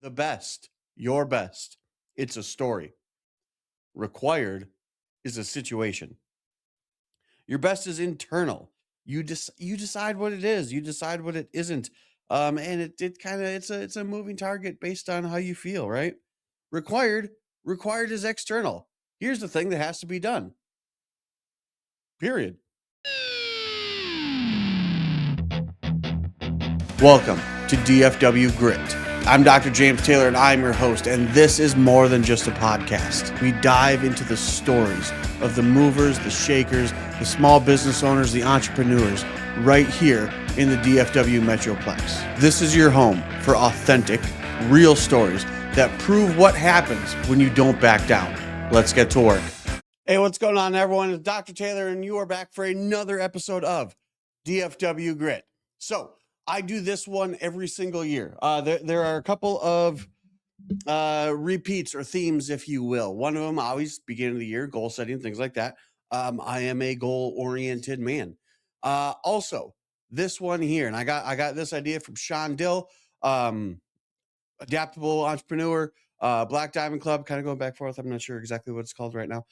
The best, your best. It's a story. Required is a situation. Your best is internal. You decide what it is. You decide what it isn't. And it kind of it's a moving target based on how you feel, right? Required required is external. Here's the thing that has to be done. Period. Welcome to DFW Grit. I'm Dr. James Taylor, and I'm your host, and this is more than just a podcast. We dive into the stories of the movers, the shakers, the small business owners, the entrepreneurs, right here in the DFW Metroplex. This is your home for authentic, real stories that prove what happens when you don't back down. Let's get to work. Hey, what's going on, everyone? It's Dr. Taylor, and you are back for another episode of DFW Grit. So, I do this one every single year. There are a couple of repeats or themes, if you will. One of them, always beginning of the year, goal setting, things like that. I am a goal-oriented man. Also, this one here, and I got this idea from Sean Dill, adaptable entrepreneur, Black Diamond Club, kind of going back and forth. I'm not sure exactly what it's called right now.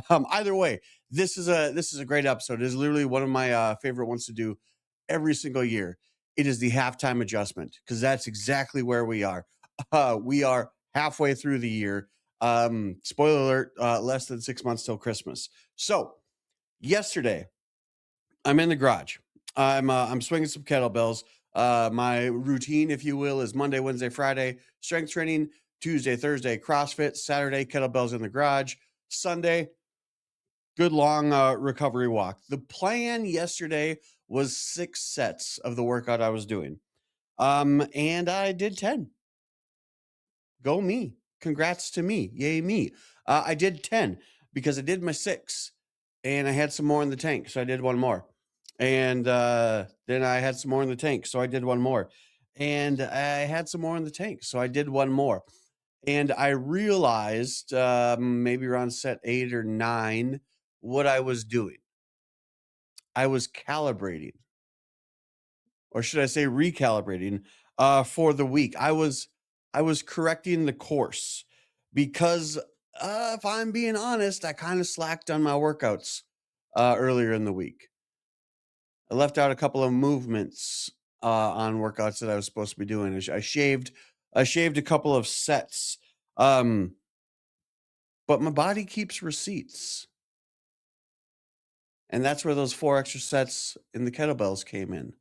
Either way, this is a great episode. It is literally one of my favorite ones to do every single year. It is the halftime adjustment, because that's exactly where we are. We are halfway through the year. Spoiler alert, less than 6 months till Christmas. So yesterday, I'm in the garage. I'm swinging some kettlebells. My routine, if you will, is Monday, Wednesday, Friday strength training. Tuesday, Thursday CrossFit. Saturday kettlebells in the garage. Sunday, good long recovery walk. The plan yesterday was 6 sets of the workout I was doing. And I did 10. Go me. Congrats to me. Yay me. I did 10 because I did my 6 and I had some more in the tank. So I did one more. And then I had some more in the tank. So I did one more. And I had some more in the tank. So I did one more. And I realized maybe around set 8 or 9 what I was doing. I was calibrating, or should I say recalibrating, for the week. I was correcting the course because if I'm being honest, I kind of slacked on my workouts earlier in the week. I left out a couple of movements on workouts that I was supposed to be doing. I shaved a couple of sets. But my body keeps receipts. And that's where those 4 extra sets in the kettlebells came in.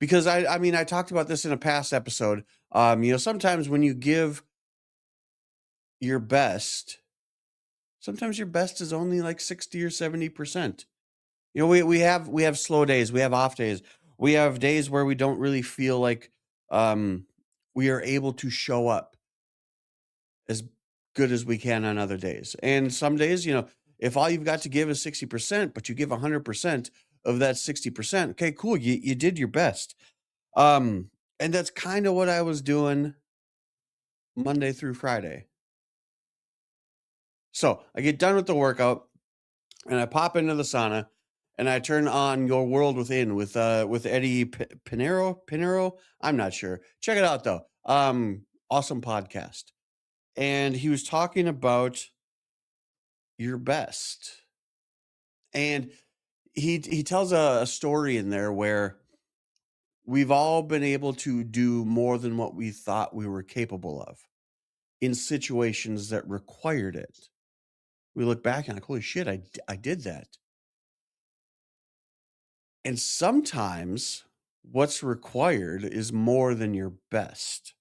Because I mean, I talked about this in a past episode. Sometimes when you give your best, sometimes your best is only like 60 or 70%. We have slow days, we have off days. We have days where we don't really feel like we are able to show up as good as we can on other days. And some days, if all you've got to give is 60%, but you give 100% of that 60%, okay, cool. You did your best. And that's kind of what I was doing Monday through Friday. So I get done with the workout and I pop into the sauna and I turn on Your World Within with Eddie Pinero. I'm not sure. Check it out though. Awesome podcast. And he was talking about your best. And he tells a story in there where we've all been able to do more than what we thought we were capable of in situations that required it. We look back and like, holy shit, I did that. And sometimes what's required is more than your best.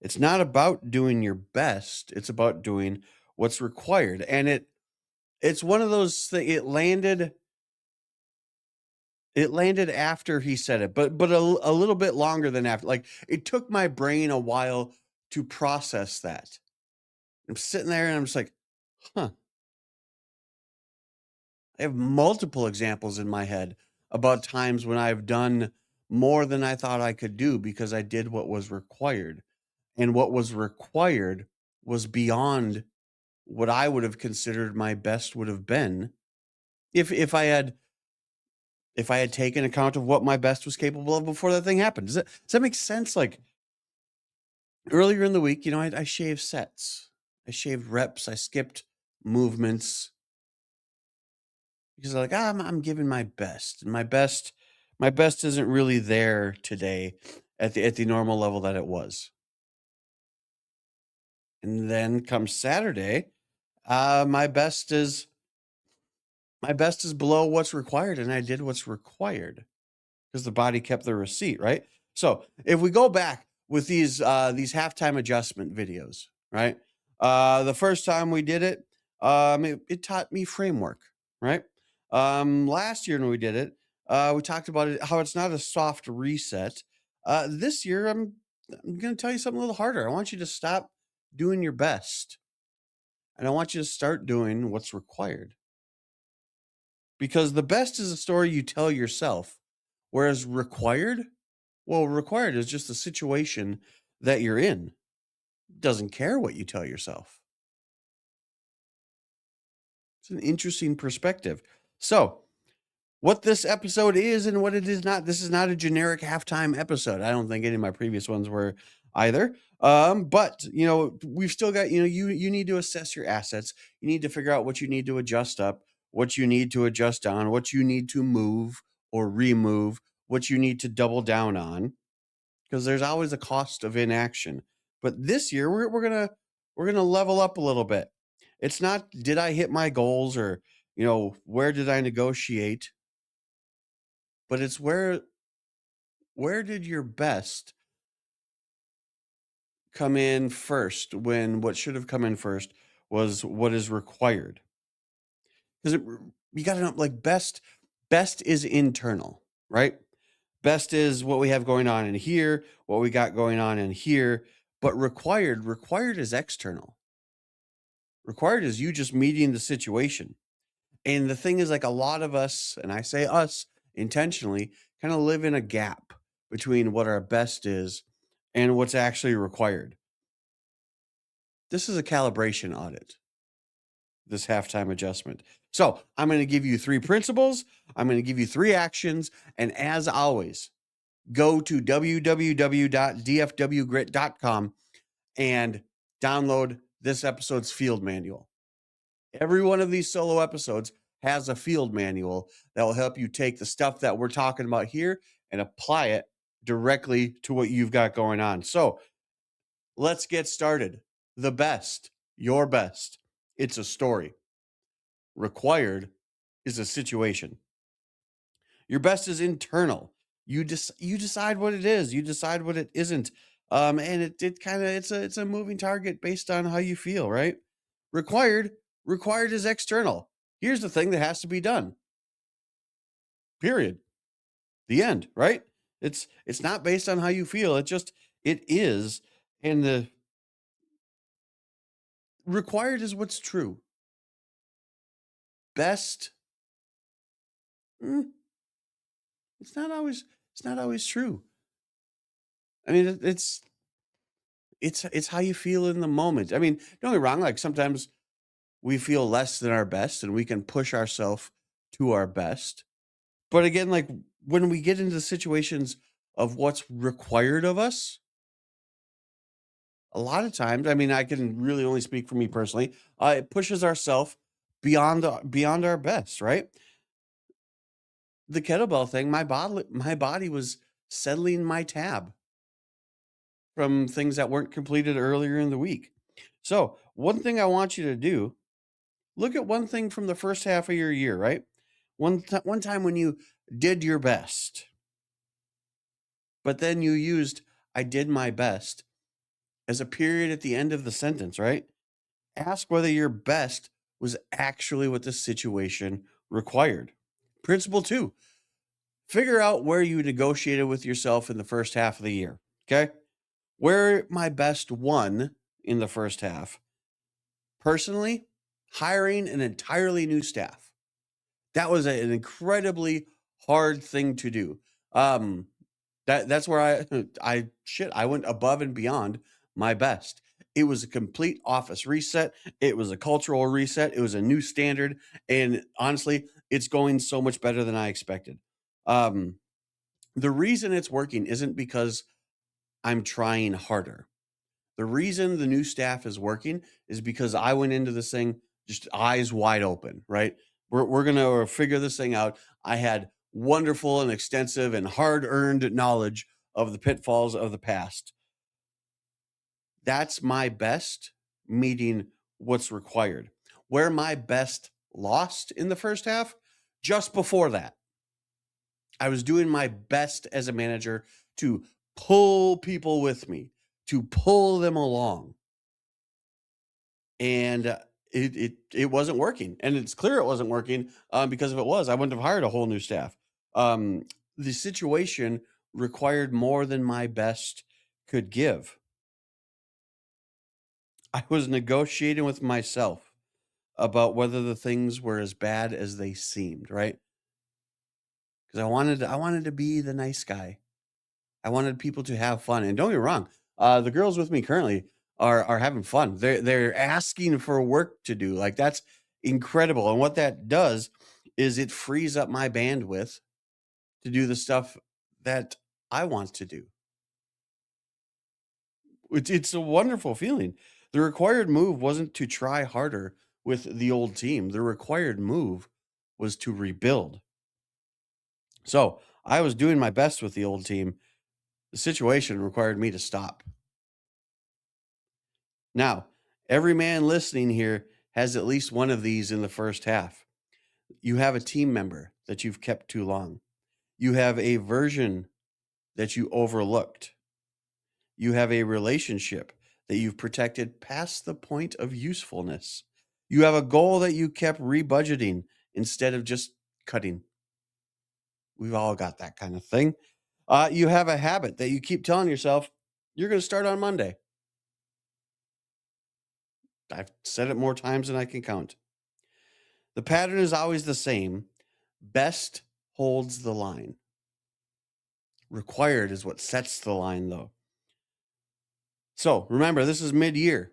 It's not about doing your best. It's about doing what's required. And it's one of those things. It landed after he said it, but a little bit longer than after. Like, it took my brain a while to process that. I'm sitting there and I'm just like, huh. I have multiple examples in my head about times when I've done more than I thought I could do because I did what was required. And what was required was beyond what I would have considered my best would have been if I had taken account of what my best was capable of before that thing happened. Does that make sense? Like, Earlier in the week, I shaved sets, I shaved reps, I skipped movements because I'm like, I'm giving my best, and my best isn't really there today at the normal level that it was. And then come Saturday, uh, my best is my best is below what's required, and I did what's required because the body kept the receipt, right? So if we go back with these halftime adjustment videos, right? The first time we did it, it taught me framework, right? Last year when we did it, we talked about it how it's not a soft reset. This year, I'm going to tell you something a little harder. I want you to stop doing your best, and I want you to start doing what's required. Because the best is a story you tell yourself, whereas required, well, required is just the situation that you're in. Doesn't care what you tell yourself. It's an interesting perspective. So, what this episode is and what it is not, this is not a generic halftime episode. I don't think any of my previous ones were either. But we've still got, you need to assess your assets. You need to figure out what you need to adjust up, what you need to adjust down, what you need to move or remove, what you need to double down on, because there's always a cost of inaction. But this year we're gonna level up a little bit. It's not did I hit my goals or where did I negotiate, but it's where did your best come in first when what should have come in first was what is required. Because you got to know, like, best is internal, right? Best is what we have going on in here, what we got going on in here. But required is external. Required is you just meeting the situation. And the thing is, like, a lot of us, and I say us intentionally, kind of live in a gap between what our best is and what's actually required. This is a calibration audit, this halftime adjustment. So I'm going to give you three principles. I'm going to give you three actions. And as always, go to www.dfwgrit.com and download this episode's field manual. Every one of these solo episodes has a field manual that will help you take the stuff that we're talking about here and apply it directly to what you've got going on. So let's get started. The best, your best. It's a story. Required is a situation. Your best is internal. You decide what it is. You decide what it isn't. And it kind of it's a moving target based on how you feel, right? Required required is external. Here's the thing that has to be done. Period. The end, right? It's not based on how you feel. It is. And the required is what's true. Best, mm, it's not always true. I mean, it's how you feel in the moment. I mean, don't get me wrong, like sometimes we feel less than our best and we can push ourselves to our best. But again, like when we get into situations of what's required of us, a lot of times, I mean, I can really only speak for me personally, it pushes ourselves beyond our best, right? The kettlebell thing, my body was settling my tab from things that weren't completed earlier in the week. So, one thing I want you to do, look at one thing from the first half of your year, right? One time when you did your best, but then you used "I did my best" as a period at the end of the sentence, right? Ask whether your best was actually what the situation required. Principle 2, figure out where you negotiated with yourself in the first half of the year, okay? Where my best won in the first half. Personally, hiring an entirely new staff. That was an incredibly hard thing to do. Um, that's where I went above and beyond my best. It was a complete office reset. It was a cultural reset. It was a new standard, and honestly, it's going so much better than I expected. Um, the reason it's working isn't because I'm trying harder. The reason the new staff is working is because I went into this thing just eyes wide open, right? We're gonna figure this thing out. I had wonderful and extensive and hard-earned knowledge of the pitfalls of the past. That's my best meeting what's required. Where my best lost in the first half, just before that, I was doing my best as a manager to pull people with me, to pull them along. And it wasn't working. And it's clear it wasn't working because if it was, I wouldn't have hired a whole new staff. Um, the situation required more than my best could give. I was negotiating with myself about whether the things were as bad as they seemed, right? Because I wanted to be the nice guy. I wanted people to have fun. And don't get me wrong, the girls with me currently are having fun. They're asking for work to do. Like that's incredible. And what that does is it frees up my bandwidth to do the stuff that I want to do. It's a wonderful feeling. The required move wasn't to try harder with the old team. The required move was to rebuild. So I was doing my best with the old team. The situation required me to stop. Now, every man listening here has at least one of these in the first half. You have a team member that you've kept too long. You have a version that you overlooked. You have a relationship that you've protected past the point of usefulness. You have a goal that you kept rebudgeting instead of just cutting. We've all got that kind of thing. You have a habit that you keep telling yourself you're going to start on Monday. I've said it more times than I can count. The pattern is always the same. Best holds the line. Required is what sets the line, though. So remember, this is mid year.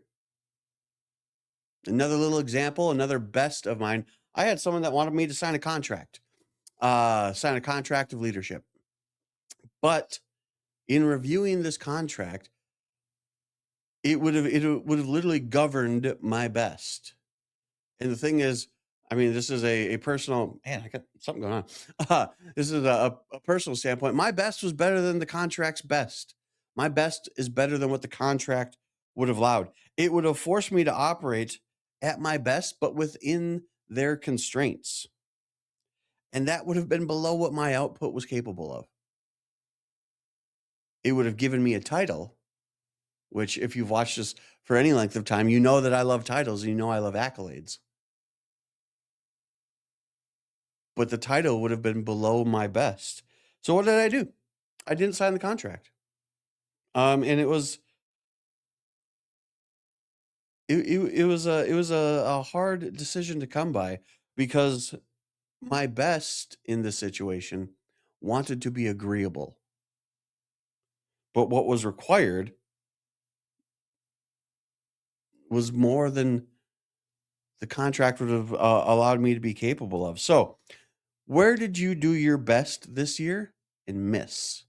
Another little example, another best of mine. I had someone that wanted me to sign a contract, sign a contract of leadership. But in reviewing this contract, it would have literally governed my best. And the thing is, I mean, this is a personal man. I got something going on. This is a personal standpoint. My best was better than the contract's best. My best is better than what the contract would have allowed. It would have forced me to operate at my best, but within their constraints. And that would have been below what my output was capable of. It would have given me a title, which, if you've watched this for any length of time, you know that I love titles and you know I love accolades. But the title would have been below my best. So what did I do? I didn't sign the contract. And it was a hard decision to come by because my best in this situation wanted to be agreeable. But what was required was more than the contract would have allowed me to be capable of. So, where did you do your best this year and miss?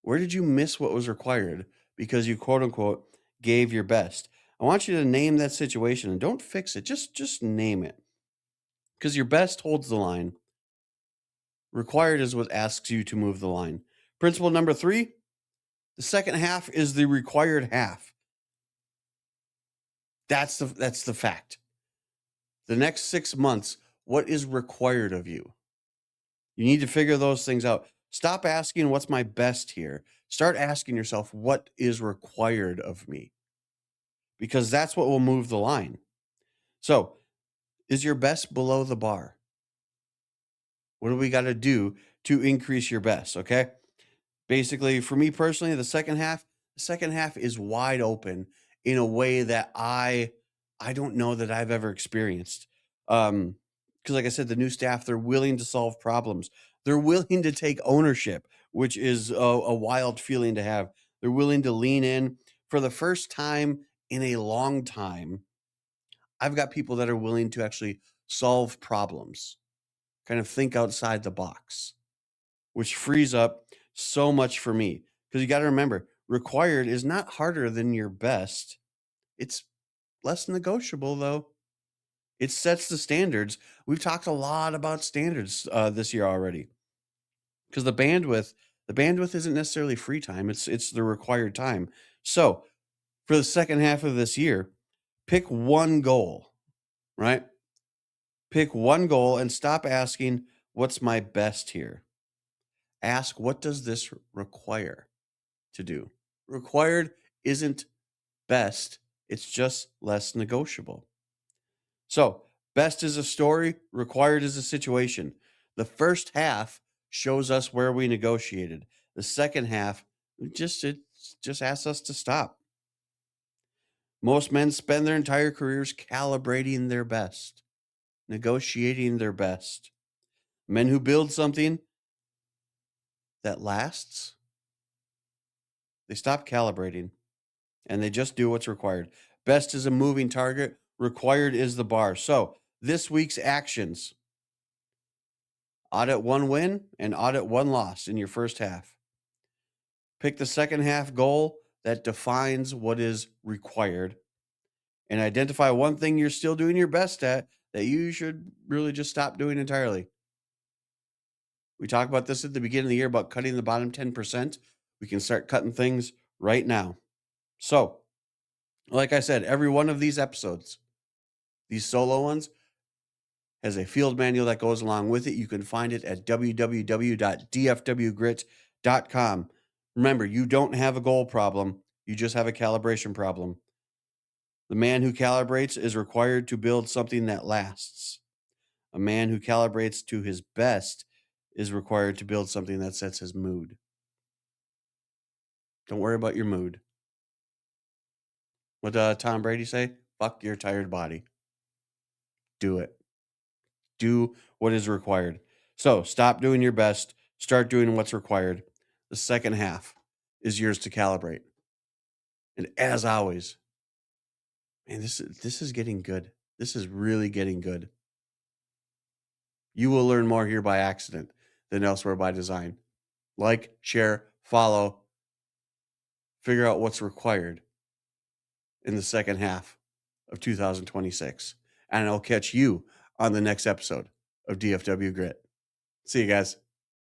Where did you miss what was required because you quote unquote gave your best? I want you to name that situation and don't fix it. Just name it. Because your best holds the line. Required is what asks you to move the line. Principle number 3, the second half is the required half. That's the fact. The next 6 months, what is required of you? You need to figure those things out. Stop asking what's my best here. Start asking yourself what is required of me, because that's what will move the line. So, is your best below the bar? What do we got to do to increase your best? Okay. Basically, for me personally, the second half is wide open in a way that I don't know that I've ever experienced. Because like I said, the new staff, they're willing to solve problems. They're willing to take ownership, which is a wild feeling to have. They're willing to lean in for the first time in a long time. I've got people that are willing to actually solve problems, kind of think outside the box, which frees up so much for me. Because you got to remember, required is not harder than your best. It's less negotiable, though. It sets the standards. We've talked a lot about standards this year already because the bandwidth isn't necessarily free time. It's the required time. So for the second half of this year, pick one goal, right? Pick one goal and stop asking, what's my best here? Ask, what does this require to do? Required isn't best, it's just less negotiable. So, best is a story, required is a situation. The first half shows us where we negotiated. The second half it just asks us to stop. Most men spend their entire careers calibrating their best, negotiating their best. Men who build something that lasts, they stop calibrating and they just do what's required. Best is a moving target, required is the bar. So, this week's actions: audit one win and audit one loss in your first half. Pick the second half goal that defines what is required and identify one thing you're still doing your best at that you should really just stop doing entirely. We talked about this at the beginning of the year about cutting the bottom 10%. We can start cutting things right now. So, like I said, every one of these episodes, these solo ones, has a field manual that goes along with it. You can find it at www.dfwgrit.com. Remember, you don't have a goal problem, you just have a calibration problem. The man who calibrates is required to build something that lasts. A man who calibrates to his best is required to build something that sets his mood. Don't worry about your mood. What Tom Brady say? Fuck your tired body. Do it. Do what is required. So stop doing your best. Start doing what's required. The second half is yours to calibrate. And as always, man, this is getting good. This is really getting good. You will learn more here by accident than elsewhere by design. Like, share, follow, figure out what's required in the second half of 2026. And I'll catch you on the next episode of DFW Grit. See you guys.